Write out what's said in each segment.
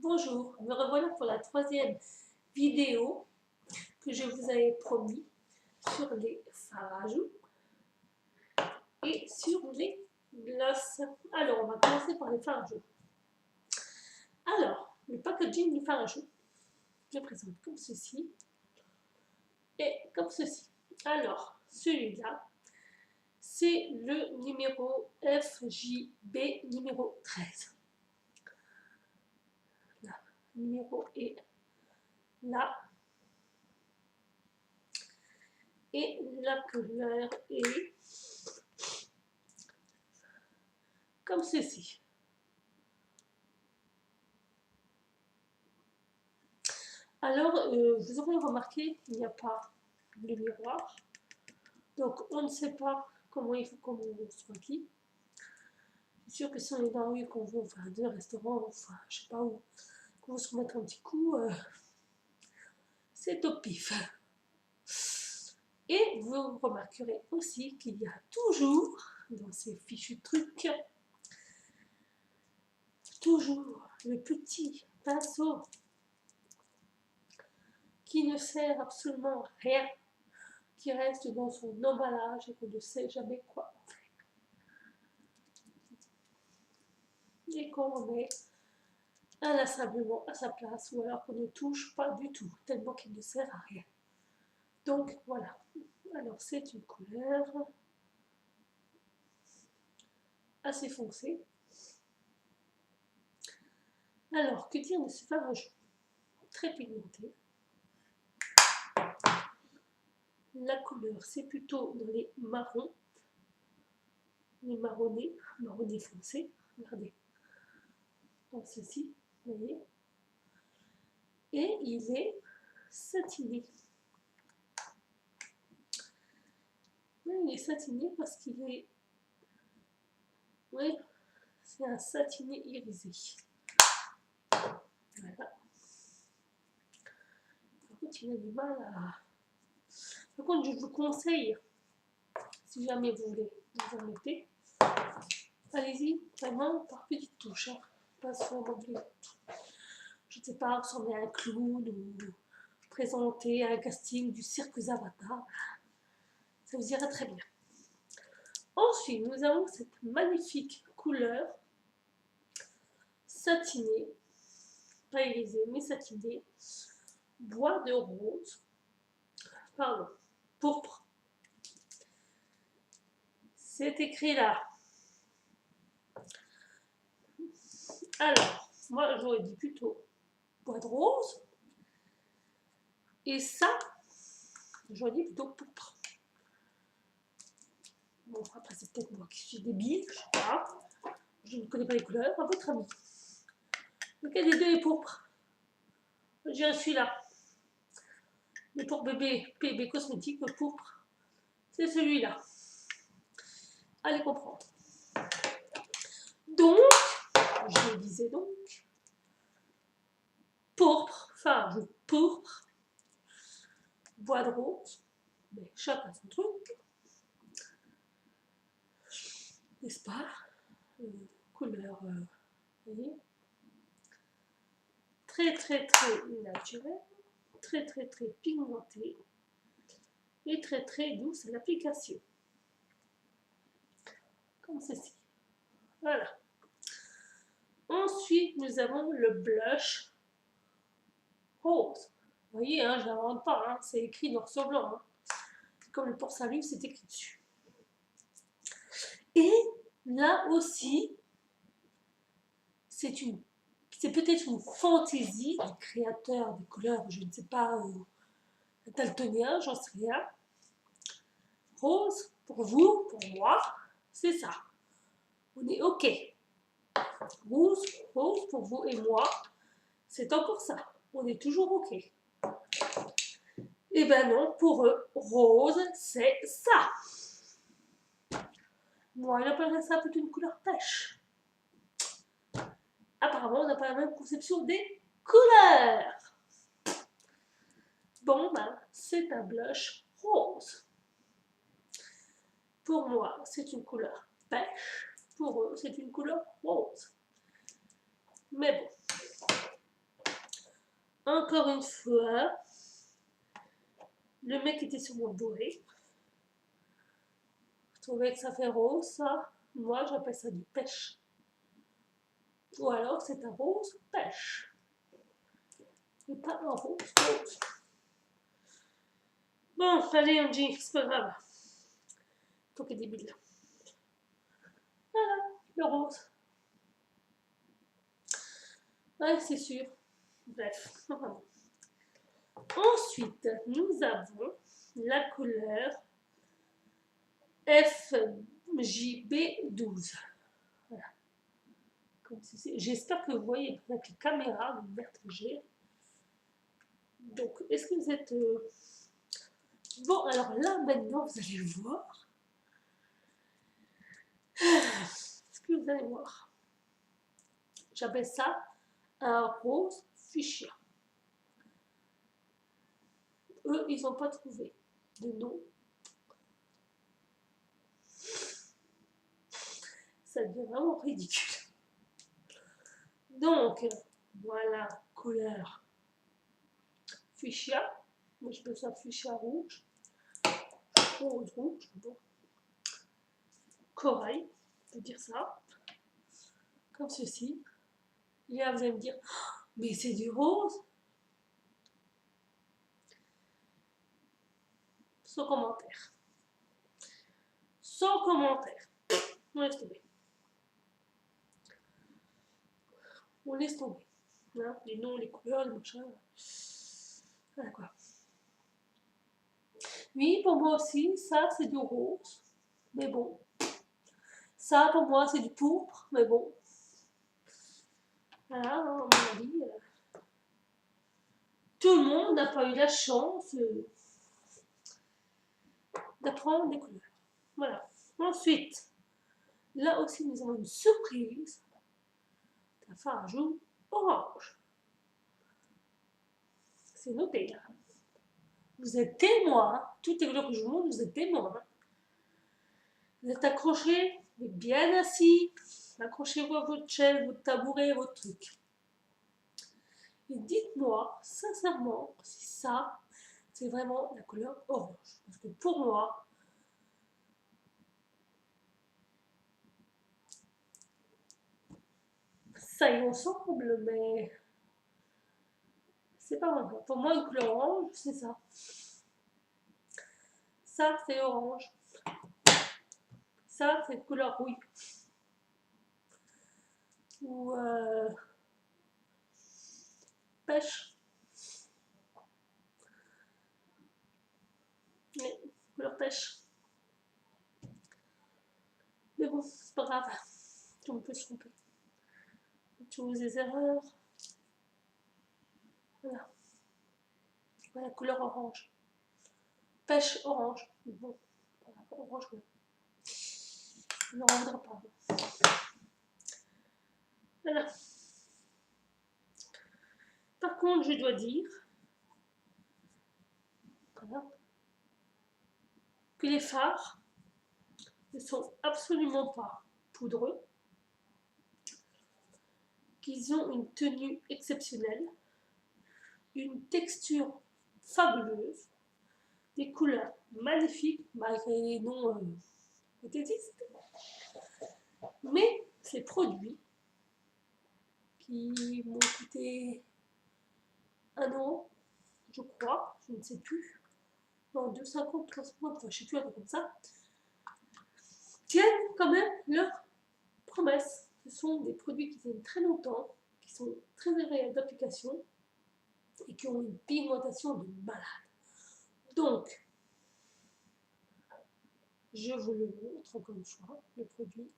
Bonjour, me revoilà pour la troisième vidéo que je vous avais promis sur les fards à joues et sur les glosses. Alors, on va commencer par les fards à joues. Alors, le packaging du fard à joues, je présente comme ceci et comme ceci. Alors, celui-là, c'est le numéro FJB numéro 13. Là, le numéro est là. Et la couleur est comme ceci. Alors, vous aurez remarqué qu'il n'y a pas de miroir. Donc, on ne sait pas comment il faut qu'on se maquille. Je suis sûre que si on est dans la rue, qu'on va enfin, dans un restaurant, enfin, je sais pas où, qu'on va se remettre un petit coup, c'est au pif. Et vous remarquerez aussi qu'il y a toujours, dans ces fichus trucs, toujours le petit pinceau qui ne sert absolument à rien, qui reste dans son emballage et qu'on ne sait jamais quoi en faire. Et qu'on remet inlassablement à sa place ou alors qu'on ne touche pas du tout, tellement qu'il ne sert à rien. Donc voilà. Alors c'est une couleur assez foncée. Alors, que dire de ce fard à joues? Très pigmenté. La couleur, c'est plutôt dans les marrons, les marronnés foncés. Regardez, comme ceci, vous voyez. Et il est satiné. Il est satiné parce qu'il est, oui, c'est un satiné irisé. Voilà. Par contre, il a du mal à... Par contre, je vous conseille, si jamais vous voulez vous en mettez, allez-y vraiment par petites touches, hein. Pas sur je ne sais pas, ressembler à un clown ou présenter un casting du cirque Zavata. Ça vous ira très bien. Ensuite, nous avons cette magnifique couleur satinée, pas irisée, mais satinée, bois de rose, pardon, pourpre. C'est écrit là. Alors, moi j'aurais dit plutôt bois de rose. Et ça, j'aurais dit plutôt pourpre. Bon, après c'est peut-être moi qui suis débile, je sais pas. Je ne connais pas les couleurs, à votre avis. Lequel des deux est pourpre? J'ai celui-là. Mais pour bébé cosmétique, le pourpre, c'est celui-là. Allez comprendre. Donc, je disais donc, pourpre, enfin, pourpre, bois de rose, mais chacun son truc, n'est-ce pas? Couleur, vous voyez, très naturelle, très pigmentée et très douce à l'application. Comme ceci. Voilà. Ensuite, nous avons le blush rose. Vous voyez, hein, je ne l'invente pas, hein, c'est écrit noir sur blanc. Hein. Comme le port-salut, c'est écrit dessus. Et là aussi, c'est peut-être une fantaisie du créateur des couleurs, je ne sais pas, daltonien, j'en sais rien. Rose, pour vous, pour moi, c'est ça. On est OK. Rose pour vous et moi, c'est encore ça. On est toujours OK. Eh ben non, pour eux, rose, c'est ça. Moi, il appellerait ça plutôt une couleur pêche. Apparemment, on n'a pas la même conception des couleurs. Bon, ben, c'est un blush rose. Pour moi, c'est une couleur pêche. Pour eux, c'est une couleur rose. Mais bon, encore une fois, le mec était sur mon bourré. Je trouvais que ça fait rose, ça. Moi, j'appelle ça du pêche. Ou alors, c'est un rose pêche. Et pas un rose rose. Bon, allez, on dit, c'est pas grave. Faut qu'il est débile. Voilà, le rose. Ouais, c'est sûr. Bref, vraiment. Ensuite, nous avons la couleur FJB12. Voilà. Comme ceci. J'espère que vous voyez avec les caméras, vous verte légère. Donc, est-ce que vous êtes... Bon, alors là, maintenant, vous allez voir. Ce que vous allez voir. J'appelle ça un rose fuchsia. Eux, ils n'ont pas trouvé de nom. Ça devient vraiment ridicule. Donc, voilà, couleur fuchsia. Moi, je peux ça fuchsia rouge. Rose rouge, bon. Corail, on peut dire ça. Comme ceci. Et là, vous allez me dire, oh, mais c'est du rose. Sans commentaire. Sans commentaire. On laisse tomber. On laisse tomber. Hein, les noms, les couleurs, les machins. Voilà quoi. Oui, pour moi aussi, ça c'est du rose. Mais bon. Ça, pour moi, c'est du pourpre. Mais bon. Voilà, à mon avis. Tout le monde n'a pas eu la chance d'apprendre des couleurs. Voilà. Ensuite, là aussi, nous avons une surprise. Un fard à joues orange. C'est noté là. Vous êtes témoin. Toutes les couleurs que je vous montre, vous êtes témoin. Vous êtes accrochés, vous êtes bien assis. Accrochez-vous à votre chaise, votre tabouret, votre truc. Et dites-moi sincèrement si ça, c'est vraiment la couleur orange. Parce que pour moi, ça y ressemble, mais c'est pas vraiment. Pour moi, une couleur orange, c'est ça. Ça, c'est orange. Ça, c'est couleur rouille. Ou pêche. Mais, couleur pêche. Mais bon, c'est pas grave. On peut se tromper. Tous les erreurs. Voilà. Voilà, couleur orange. Pêche orange. Bon, voilà, orange. On ne rendra pas. Voilà. Par contre, je dois dire voilà, que les fards ne sont absolument pas poudreux, qu'ils ont une tenue exceptionnelle, une texture fabuleuse, des couleurs magnifiques malgré les noms hypothétiques. Mais ces produits qui m'ont coûté 1 euro, je crois, je ne sais plus, non, 2,50, 3,50, enfin, je ne sais plus, un peu comme ça, tiennent quand même leurs promesses. Ce sont des produits qui tiennent très longtemps, qui sont très agréables d'application et qui ont une pigmentation de malade. Donc, je vous le montre encore une fois, le produit.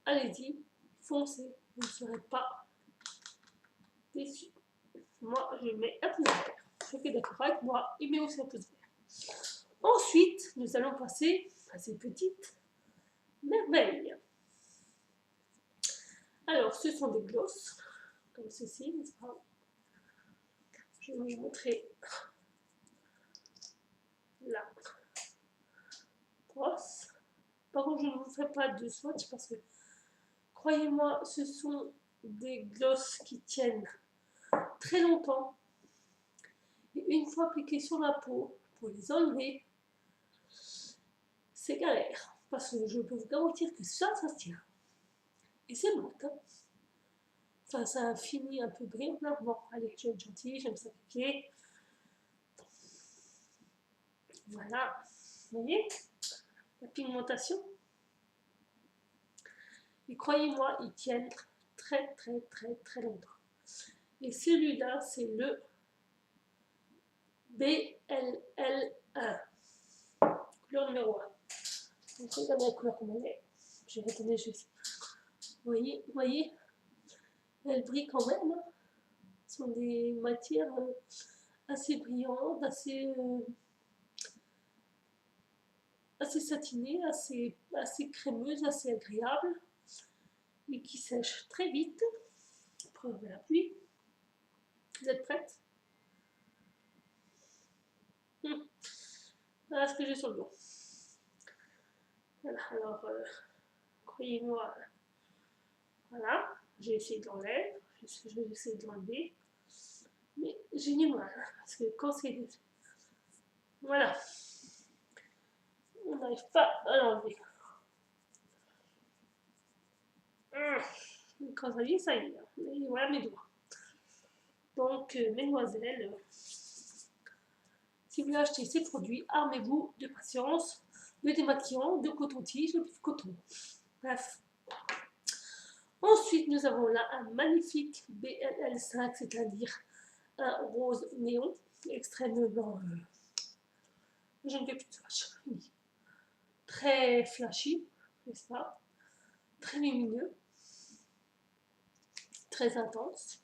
Allez-y, foncez, vous ne serez pas déçus. Moi, je mets un pouce vert. Ceux qui sont d'accord avec moi, il met aussi un pouce vert. Ensuite, nous allons passer à ces petites merveilles. Alors, ce sont des glosses, comme ceci, n'est-ce pas? Je vais vous montrer la brosse. Par contre, je ne vous fais pas de swatch parce que, croyez-moi, ce sont des glosses qui tiennent très longtemps. Et une fois appliqués sur la peau, pour les enlever, c'est galère. Parce que je peux vous garantir que ça se tient. Et c'est bon, hein. Enfin, ça a fini un peu brillant. Bon, allez, je vais être gentille, j'aime ça piquer. Voilà, vous voyez la pigmentation. Et croyez-moi, ils tiennent très longtemps. Et celui-là, c'est le BLL1, couleur numéro 1. Donc, regardez la couleur comme elle est. Je vais retenir juste. Vous voyez, elle brille quand même. Hein. Ce sont des matières assez brillantes, assez satinées, assez crémeuses, assez agréables. Et qui sèchent très vite. Preuve de la pluie. Vous êtes prête? Voilà ce que j'ai sur le dos. Voilà, alors, croyez-moi, voilà, j'ai essayé de l'enlever, j'ai essayé de l'enlever, mais j'ai du mal, parce que quand c'est... Voilà, on n'arrive pas à l'enlever. Quand ça y est, ça y est. Et voilà mes doigts. Donc, mesdemoiselles, si vous voulez acheter ces produits, armez-vous de patience, de démaquillant, de coton-tige, de coton. Bref. Ensuite, nous avons là un magnifique BLL5, c'est-à-dire un rose néon, extrêmement... je ne fais plus de flash. Très flashy, n'est-ce pas? Très lumineux, très intense.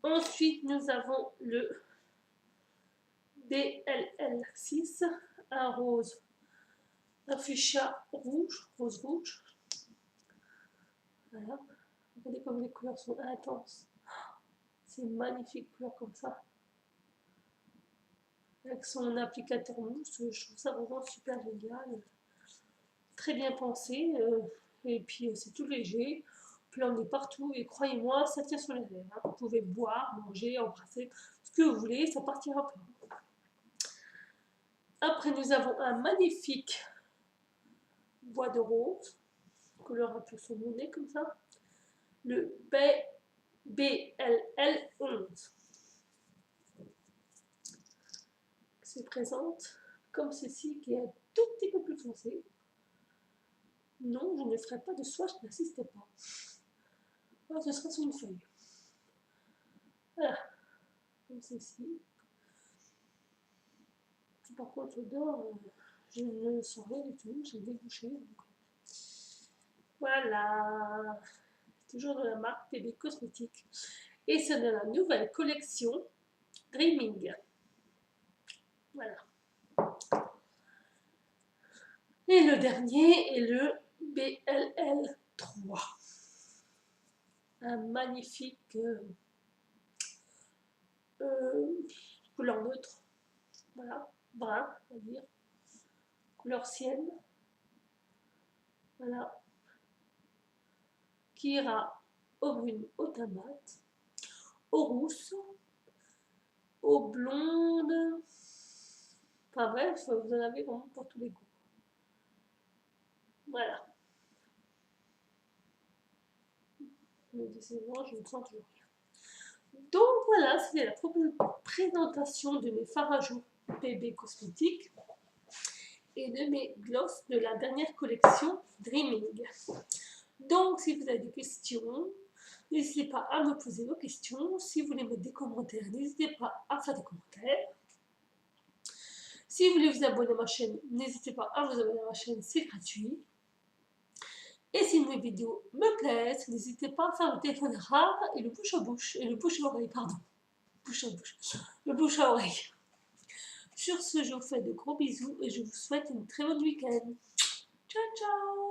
Ensuite, nous avons le BLL6, un rose, un fuchsia rouge, rose rouge. Voilà. Regardez comme les couleurs sont intenses. C'est une magnifique couleur comme ça. Avec son applicateur mousse, je trouve ça vraiment super génial. Très bien pensé. Et puis c'est tout léger. On peut l'emmener partout. Et croyez-moi, ça tient sur les lèvres. Hein. Vous pouvez boire, manger, embrasser, ce que vous voulez, ça partira pas. Après, nous avons un magnifique bois de rose. Couleur un peu saumonée comme ça. Le BLL11. Se présente comme ceci, qui est un tout petit peu plus foncé. Non, je ne ferai pas de swatch, n'insistez pas. Alors, ce sera sur une feuille. Voilà, comme ceci. Par contre, l'odeur, je ne sens rien du tout, j'ai débouché. Voilà, toujours de la marque PB Cosmétiques. Et c'est de la nouvelle collection Dreaming. Voilà. Et le dernier est le BLL3. Un magnifique couleur neutre. Voilà, brun, on va dire. Couleur sienne. Voilà. Qui ira au brune, au teint mat, au rousse, au blonde. Enfin bref, vous en avez vraiment pour tous les goûts. Voilà. Mais décidément, je ne sens toujours rien. Donc voilà, c'était la présentation de mes fards à joues PB Cosmétiques et de mes glosses de la dernière collection Dreaming. Donc, si vous avez des questions, n'hésitez pas à me poser vos questions. Si vous voulez mettre des commentaires, n'hésitez pas à faire des commentaires. Si vous voulez vous abonner à ma chaîne, n'hésitez pas à vous abonner à ma chaîne, c'est gratuit. Et si mes vidéos me plaisent, n'hésitez pas à faire le téléphone arabe et le bouche à bouche, et le bouche à oreille, pardon. Bouche à bouche. Le bouche à oreille. Sur ce, je vous fais de gros bisous et je vous souhaite une très bonne week-end. Ciao, ciao!